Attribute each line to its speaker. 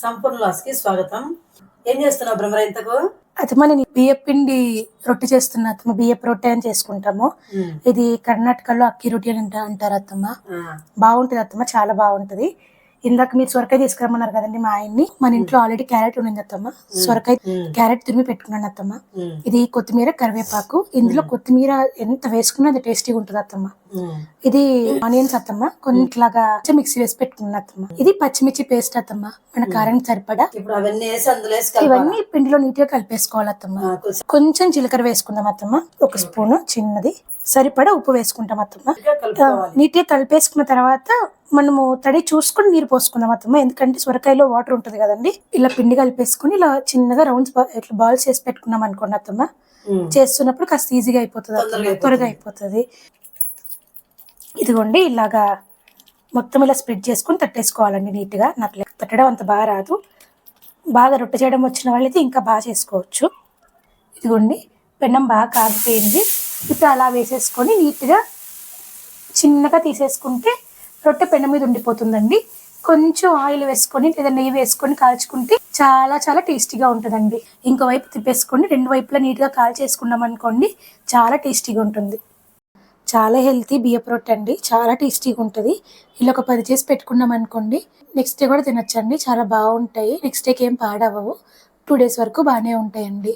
Speaker 1: సంపూర్ణ లాస్‌కి స్వాగతం. ఏం చేస్తున్నావు భ్రమర ఇంతకు?
Speaker 2: అత్తమ్మ నేను బియ్యపు పిండి రొట్టె చేస్తున్నా అత్తమ్మ. బియ్యపు రొట్టె అని చేసుకుంటాము. ఇది కర్ణాటకలో అక్కి రొట్టె అని అంటారు అత్తమ్మ. బాగుంటది అత్తమ్మ, చాలా బాగుంటది. ఇందాక మీరు సొరకాయ తీసుకురమ్మన్నారు కదండి మా ఆయన్ని. మన ఇంట్లో ఆల్రెడీ క్యారెట్ ఉండింది అత్తమ్మ. సొరకాయ క్యారెట్ తురిమి పెట్టుకున్నాను అత్తమ్మ. ఇది కొత్తిమీర, కరివేపాకు. ఇందులో కొత్తిమీర ఎంత వేసుకున్నా అది టేస్టీగా ఉంటుంది అత్తమ్మ. ఇది ఆనియన్స్ అత్తమ్మ, కొంచెంలాగా మిక్సీ వేసి పెట్టుకున్నాను అత్తమ్మ. ఇది పచ్చిమిర్చి పేస్ట్ అత్తమ్మ, మన కారానికి సరిపడా.
Speaker 1: ఇప్పుడు అవన్నీ వేసి అందులో వేసి
Speaker 2: ఇవన్నీ పిండిలో నీట్ గా కలిపేసుకోవాలి అత్తమ్మ. కొంచెం జీలకర్ర వేసుకుందాం అత్తమ్మ, ఒక స్పూను చిన్నది. సరిపడా ఉప్పు వేసుకుంటాం అత్తమ్మ. నీట్ గా కలిపేసుకున్న తర్వాత మనము తడి చూసుకుని నీరు పోసుకుందాం అత్తమ్మ. ఎందుకంటే సొరకాయలో వాటర్ ఉంటుంది కదండి. ఇలా పిండి కలిపేసుకుని ఇలా చిన్నగా రౌండ్స్ ఇట్లా బాల్స్ చేసి పెట్టుకున్నాం అనుకోండి అత్తమ్మ. చేస్తున్నప్పుడు కాస్త ఈజీగా అయిపోతుంది అత్తమ్మ, త్వరగా అయిపోతుంది. ఇదిగోండి ఇలాగా మొత్తం ఇలా స్ప్రెడ్ చేసుకుని తట్టేసుకోవాలండి నీట్ గా. నాకు తట్టడం అంత బాగా రాదు. బాగా రొట్టె చేయడం వచ్చిన వాళ్ళైతే ఇంకా బాగా చేసుకోవచ్చు. ఇదిగోండి పెన్నం బాగా కాగిపోయింది. ఇప్పుడు అలా వేసేసుకొని నీట్గా చిన్నగా తీసేసుకుంటే రొట్టె పెన్నం మీద ఉండిపోతుందండి. కొంచెం ఆయిల్ వేసుకొని లేదా నెయ్యి వేసుకొని కాల్చుకుంటే చాలా చాలా టేస్టీగా ఉంటుందండి. ఇంకో వైపు తిప్పేసుకొని రెండు వైపులా నీట్గా కాల్చేసుకున్నాం అనుకోండి, చాలా టేస్టీగా ఉంటుంది. చాలా హెల్తీ బియ్యపు రొట్టె అండి, చాలా టేస్టీగా ఉంటుంది. ఇలా ఒక 10 చేసి పెట్టుకున్నాం అనుకోండి, నెక్స్ట్ డే కూడా తినొచ్చండి. చాలా బాగుంటాయి. నెక్స్ట్ డేకి ఏం పాడవవు. 2 days వరకు బాగానే ఉంటాయండి.